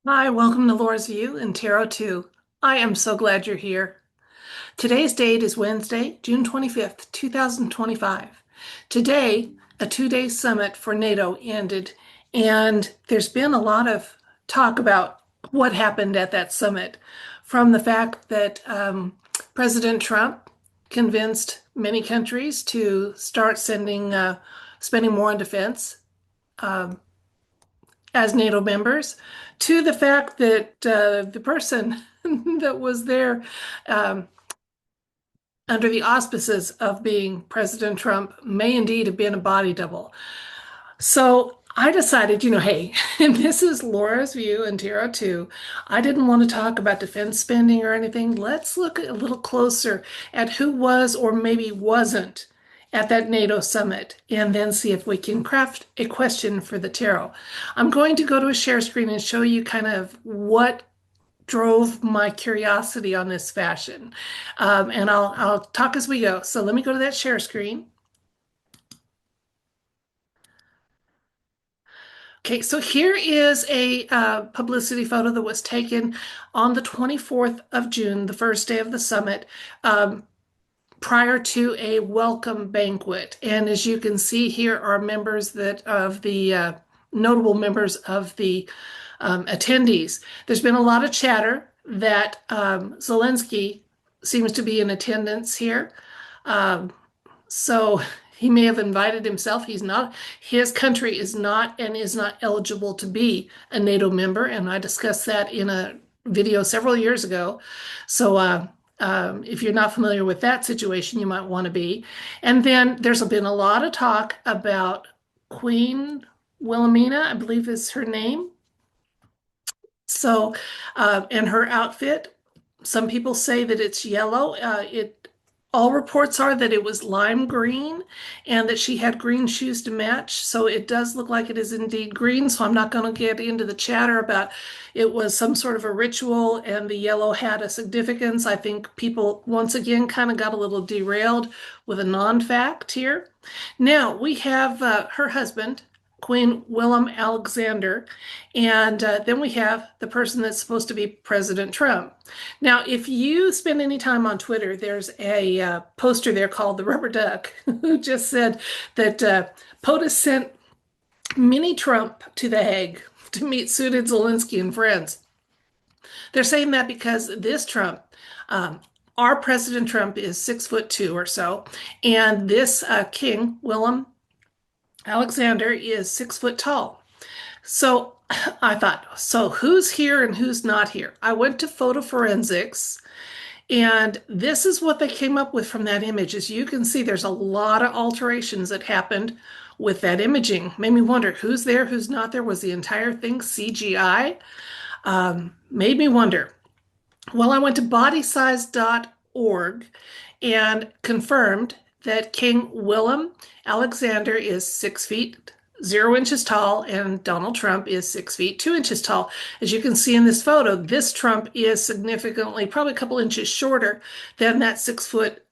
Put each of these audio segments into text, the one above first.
Hi, welcome to Laura's View and Tarot 2. I am so glad you're here. Today's date is Wednesday, June 25th, 2025. Today, a two-day summit for NATO ended, and there's been a lot of talk about what happened at that summit, from the fact that President Trump convinced many countries to start spending more on defense. Um, as NATO members, to the fact that the person that was there um, under the auspices of being President Trump may indeed have been a body double. So I decided, hey, and this is Laura's View and Tarot 2. I didn't want to talk about defense spending or anything. Let's look a little closer at who was or maybe wasn't at that NATO summit and then see if we can craft a question for the tarot. I'm going to go to a share screen and show you kind of what drove my curiosity on this fashion. And I'll talk as we go. So let me go to that share screen. Okay, so here is a publicity photo that was taken on the 24th of June, the first day of the summit, prior to a welcome banquet. And as you can see, here are members of the notable members of the attendees. There's been a lot of chatter that Zelensky seems to be in attendance here. Um, so he may have invited himself. He's not, his country is not and is not eligible to be a NATO member. And I discussed that in a video several years ago. So if you're not familiar with that situation, you might want to be. And then there's been a lot of talk about Queen Wilhelmina, I believe is her name. So, and her outfit, some people say that it's yellow. All reports are that it was lime green and that she had green shoes to match. So it does look like it is indeed green. So I'm not going to get into the chatter about it was some sort of a ritual and the yellow had a significance. I think people once again kind of got a little derailed with a non-fact here. Now we have her husband, Queen Willem-Alexander, and then we have the person that's supposed to be President Trump. Now, if you spend any time on Twitter, there's a poster there called the Rubber Duck who just said that POTUS sent mini Trump to The Hague to meet suited Zelensky and friends. They're saying that because this Trump, um, our President Trump, is 6'2" or so, and this King Willem Alexander is 6 foot tall. So I thought, so who's here and who's not here? I went to photo forensics, and this is what they came up with from that image. As you can see, there's a lot of alterations that happened with that imaging. Made me wonder who's there, who's not there. Was the entire thing CGI? Made me wonder. Well, I went to bodysize.org and confirmed that King Willem Alexander is 6 feet 0 inches tall, and Donald Trump is 6 feet 2 inches tall. As you can see in this photo, this Trump is significantly, probably a couple inches shorter than that 6 foot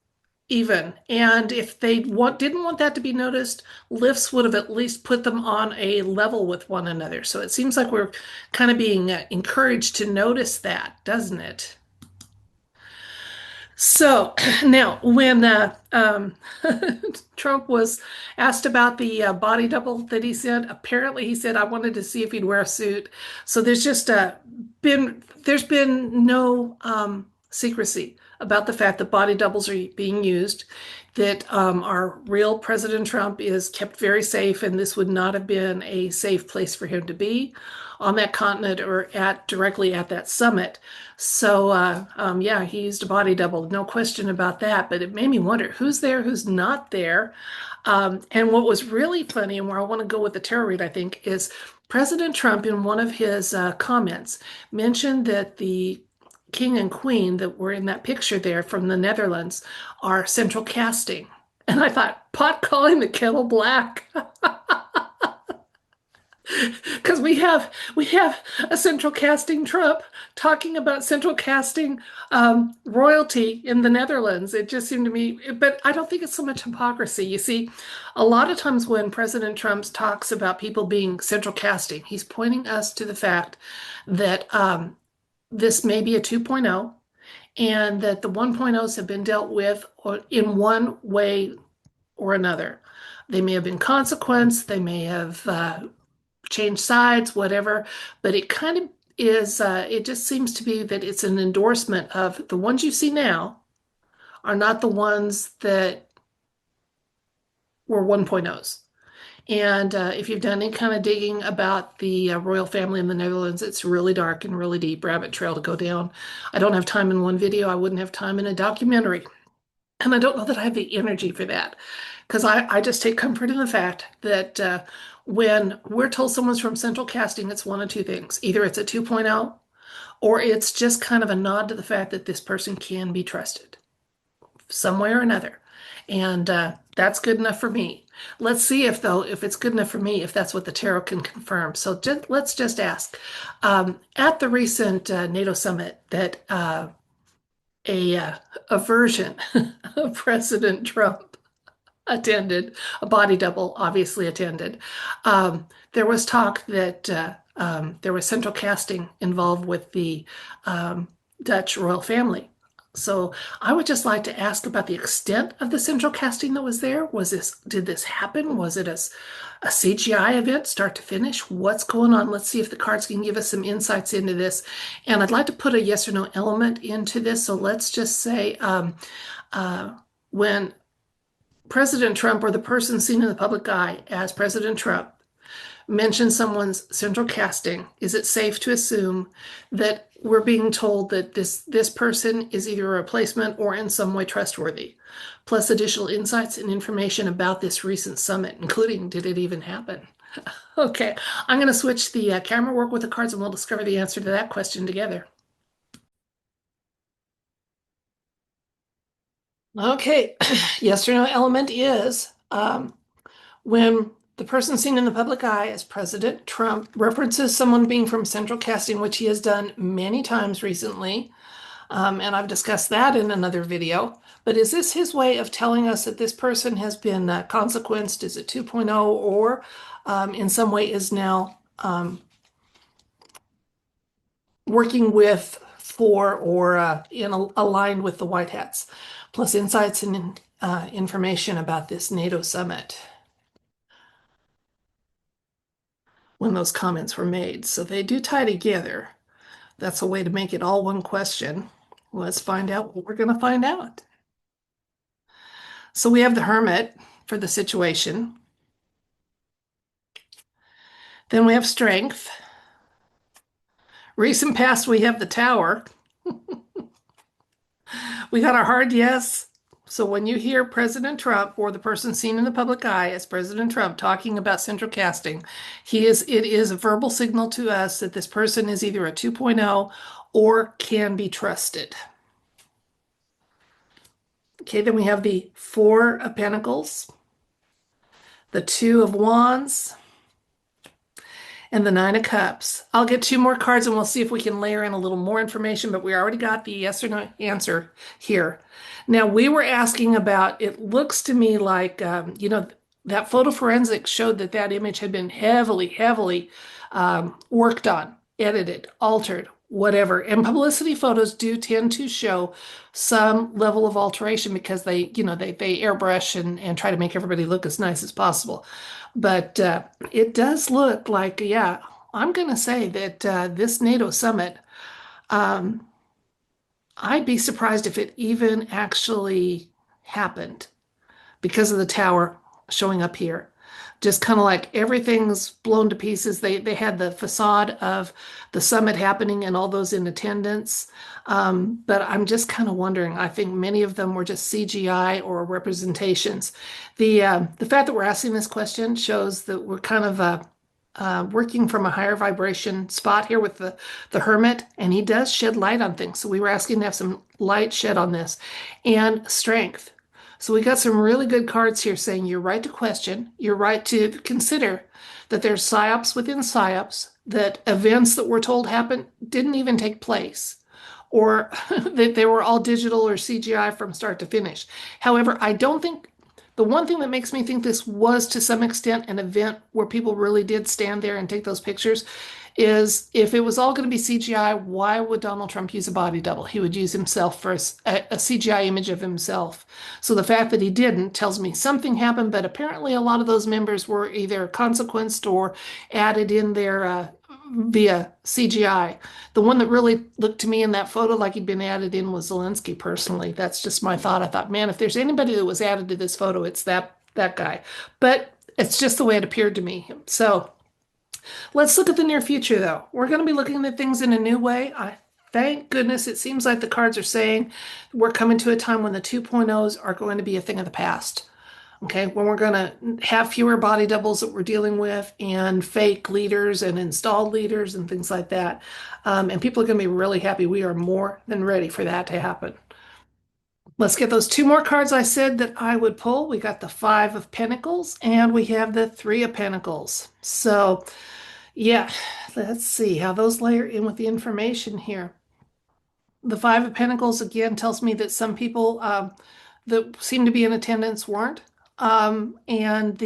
even. And if they didn't want that to be noticed, lifts would have at least put them on a level with one another. So it seems like we're kind of being encouraged to notice that, doesn't it? So now, when Trump was asked about the body double that he sent, apparently he said, "I wanted to see if he'd wear a suit." So there's been no secrecy about the fact that body doubles are being used, that our real President Trump is kept very safe, and this would not have been a safe place for him to be on that continent or at directly at that summit. So yeah, he used a body double, no question about that. But it made me wonder who's there, who's not there. And what was really funny, and where I want to go with the tarot read, I think, is President Trump in one of his comments mentioned that the king and queen that were in that picture there from the Netherlands are central casting. And I thought, pot calling the kettle black. Because we have a central casting Trump talking about central casting royalty in the Netherlands. It just seemed to me, but I don't think it's so much hypocrisy. You see, a lot of times when President Trump talks about people being central casting, he's pointing us to the fact that this may be a 2.0 and that the 1.0s have been dealt with in one way or another. They may have been consequence, they may have change sides, whatever. But it kind of is, it just seems to be that it's an endorsement of the ones you see now are not the ones that were 1.0s. And if you've done any kind of digging about the royal family in the Netherlands, it's really dark and really deep rabbit trail to go down. I don't have time in one video. I wouldn't have time in a documentary. And I don't know that I have the energy for that because I just take comfort in the fact that when we're told someone's from central casting, it's one of two things. Either it's a 2.0 or it's just kind of a nod to the fact that this person can be trusted some way or another. And that's good enough for me. Let's see if, though, if it's good enough for me, if that's what the tarot can confirm. So let's just ask. At the recent NATO summit that a version of President Trump attended, a body double obviously attended. There was talk that there was central casting involved with the Dutch royal family. So I would just like to ask about the extent of the central casting that was there. Did this happen? Was it a CGI event, start to finish? What's going on? Let's see if the cards can give us some insights into this. And I'd like to put a yes or no element into this. So let's just say when President Trump or the person seen in the public eye as President Trump mentions someone's central casting, is it safe to assume that we're being told that this person is either a replacement or in some way trustworthy? Plus additional insights and information about this recent summit, including did it even happen? Okay, I'm going to switch the camera work with the cards and we'll discover the answer to that question together. Okay, yes or no element is when the person seen in the public eye as President Trump references someone being from central casting, which he has done many times recently. And I've discussed that in another video. But is this his way of telling us that this person has been consequenced? Is it 2.0 or in some way is now working with for or aligned with the White Hats? Plus insights and information about this NATO summit when those comments were made. So they do tie together. That's a way to make it all one question. Let's find out what we're going to find out. So we have the Hermit for the situation. Then we have Strength. Recent past, we have the Tower. We got our hard yes. So when you hear President Trump or the person seen in the public eye as President Trump talking about central casting, it is a verbal signal to us that this person is either a 2.0 or can be trusted. Okay, then we have the Four of Pentacles, the Two of Wands, and the Nine of Cups. I'll get two more cards and we'll see if we can layer in a little more information, but we already got the yes or no answer here. Now, we were asking about, it looks to me like, that photo forensics showed that image had been heavily worked on, edited, altered, whatever. And publicity photos do tend to show some level of alteration because they airbrush and try to make everybody look as nice as possible. But it does look like, yeah, I'm going to say that this NATO summit, I'd be surprised if it even actually happened because of the tower showing up here. Just kind of like everything's blown to pieces. They had the facade of the summit happening and all those in attendance. But I'm just kind of wondering, I think many of them were just CGI or representations. The fact that we're asking this question shows that we're kind of working from a higher vibration spot here with the Hermit, and he does shed light on things. So we were asking to have some light shed on this. And Strength. So we got some really good cards here saying you're right to question, you're right to consider that there's psyops within psyops, that events that we're told happened didn't even take place, or that they were all digital or CGI from start to finish. However, I don't think the one thing that makes me think this was to some extent an event where people really did stand there and take those pictures is if it was all going to be CGI, why would Donald Trump use a body double? He would use himself for a CGI image of himself. So the fact that he didn't tells me something happened, but apparently a lot of those members were either consequenced or added in there via CGI. The one that really looked to me in that photo like he'd been added in was Zelensky personally. That's just my thought. I thought, man, if there's anybody that was added to this photo, it's that guy. But it's just the way it appeared to me. So let's look at the near future, though. We're going to be looking at things in a new way. Thank goodness it seems like the cards are saying we're coming to a time when the 2.0s are going to be a thing of the past. Okay, when we're going to have fewer body doubles that we're dealing with and fake leaders and installed leaders and things like that. And people are going to be really happy. We are more than ready for that to happen. Let's get those two more cards I said that I would pull. We got the Five of Pentacles and we have the Three of Pentacles. So, yeah, let's see how those layer in with the information here. The Five of Pentacles again tells me that some people that seem to be in attendance weren't. And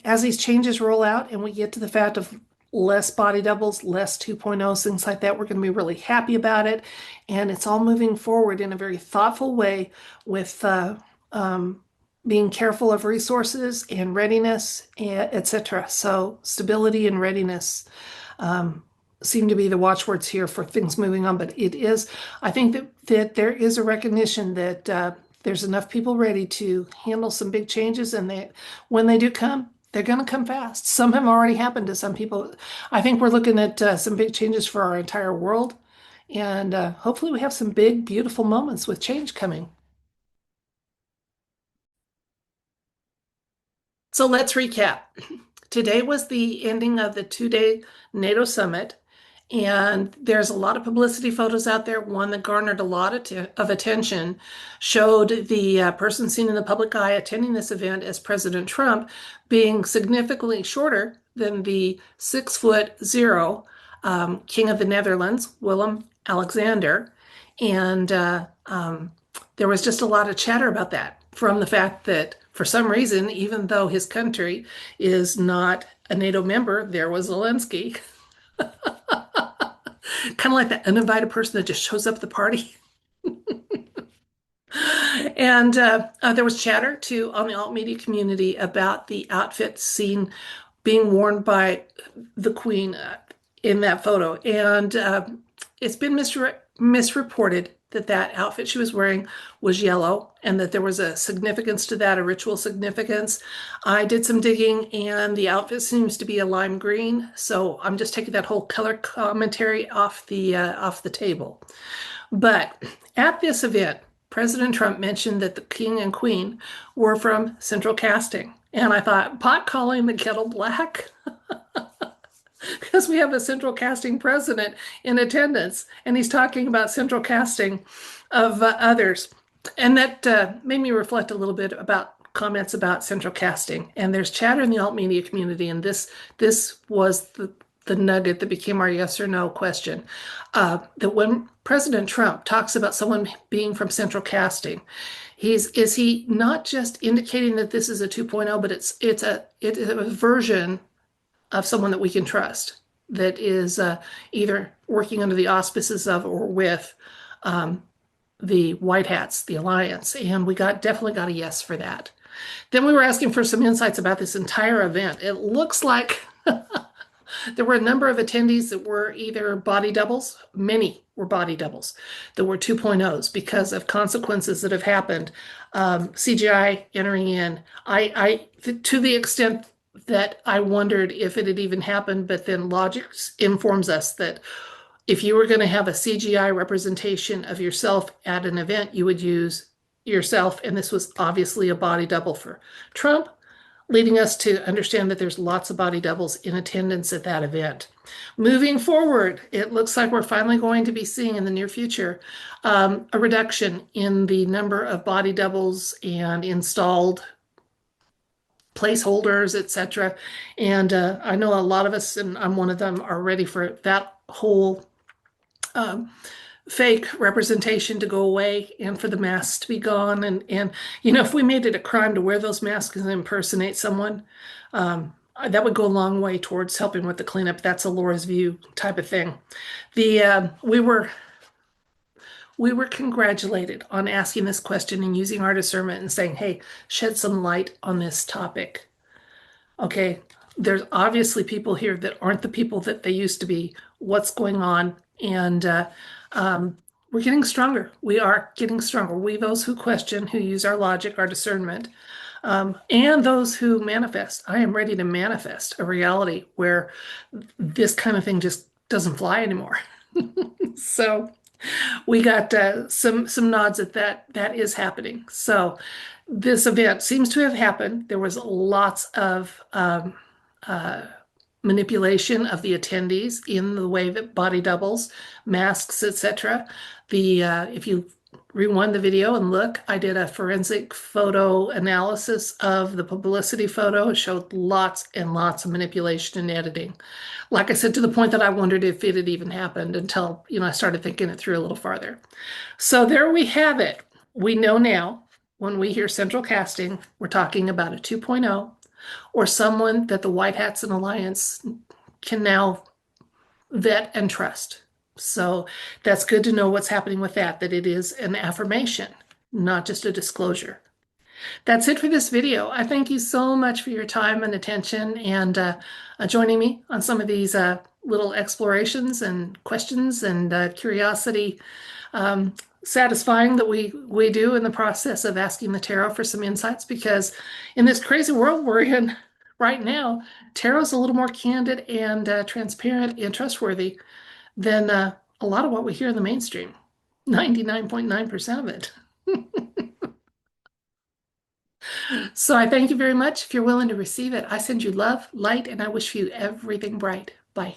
as these changes roll out and we get to the fact of less body doubles, less 2.0s, things like that, we're going to be really happy about it. And it's all moving forward in a very thoughtful way with being careful of resources and readiness, etc. So stability and readiness seem to be the watchwords here for things moving on. But it is, I think that there is a recognition that there's enough people ready to handle some big changes, and when they do come, they're going to come fast. Some have already happened to some people. I think we're looking at some big changes for our entire world, and hopefully we have some big, beautiful moments with change coming. So let's recap. Today was the ending of the 2-day NATO summit, and there's a lot of publicity photos out there. One that garnered a lot of attention showed the person seen in the public eye attending this event as President Trump being significantly shorter than the 6'0" King of the Netherlands, Willem-Alexander. And there was just a lot of chatter about that from the fact that for some reason, even though his country is not a NATO member, there was Zelensky. Kind of like that uninvited person that just shows up at the party. And there was chatter too on the alt media community about the outfit seen being worn by the Queen in that photo. And it's been misreported that that outfit she was wearing was yellow and that there was a significance to that, a ritual significance. I did some digging and the outfit seems to be a lime green. So I'm just taking that whole color commentary off the table. But at this event, President Trump mentioned that the king and queen were from Central Casting. And I thought, pot calling the kettle black? Because we have a Central Casting president in attendance, and he's talking about Central Casting of others. And that made me reflect a little bit about comments about Central Casting. And there's chatter in the alt media community, and this was the nugget that became our yes or no question. That when President Trump talks about someone being from Central Casting, is he not just indicating that this is a 2.0, but it's a version of someone that we can trust, that is either working under the auspices of or with the White Hats, the Alliance. And we definitely got a yes for that. Then we were asking for some insights about this entire event. It looks like there were a number of attendees that were either body doubles. Many were body doubles that were 2.0s because of consequences that have happened. CGI entering in. To the extent that I wondered if it had even happened, but then logic informs us that if you were going to have a CGI representation of yourself at an event, you would use yourself. And this was obviously a body double for Trump, leading us to understand that there's lots of body doubles in attendance at that event. Moving forward, it looks like we're finally going to be seeing in the near future a reduction in the number of body doubles and installed placeholders, etc. And I know a lot of us, and I'm one of them, are ready for that whole um, fake representation to go away and for the masks to be gone. And if we made it a crime to wear those masks and impersonate someone, that would go a long way towards helping with the cleanup. That's a Laura's view type of thing. The we were congratulated on asking this question and using our discernment and saying, "Hey, shed some light on this topic." Okay, there's obviously people here that aren't the people that they used to be. What's going on? And we're getting stronger. We are getting stronger. We, those who question, who use our logic, our discernment, and those who manifest. I am ready to manifest a reality where this kind of thing just doesn't fly anymore. So we got some nods at that. That is happening. So this event seems to have happened. There was lots of uh, manipulation of the attendees in the way that body doubles, masks, etc. The if you rewind the video and look, I did a forensic photo analysis of the publicity photo. It showed lots and lots of manipulation and editing. Like I said, to the point that I wondered if it had even happened until, I started thinking it through a little farther. So there we have it. We know now when we hear central casting, we're talking about a 2.0 or someone that the White Hats and Alliance can now vet and trust. So that's good to know what's happening with that, that it is an affirmation, not just a disclosure. That's it for this video. I thank you so much for your time and attention and joining me on some of these little explorations and questions and curiosity satisfying that we do in the process of asking the tarot for some insights, because in this crazy world we're in right now, tarot's a little more candid and transparent and trustworthy than a lot of what we hear in the mainstream. 99.9% of it. So I thank you very much. If you're willing to receive it, I send you love, light, and I wish you everything bright. Bye.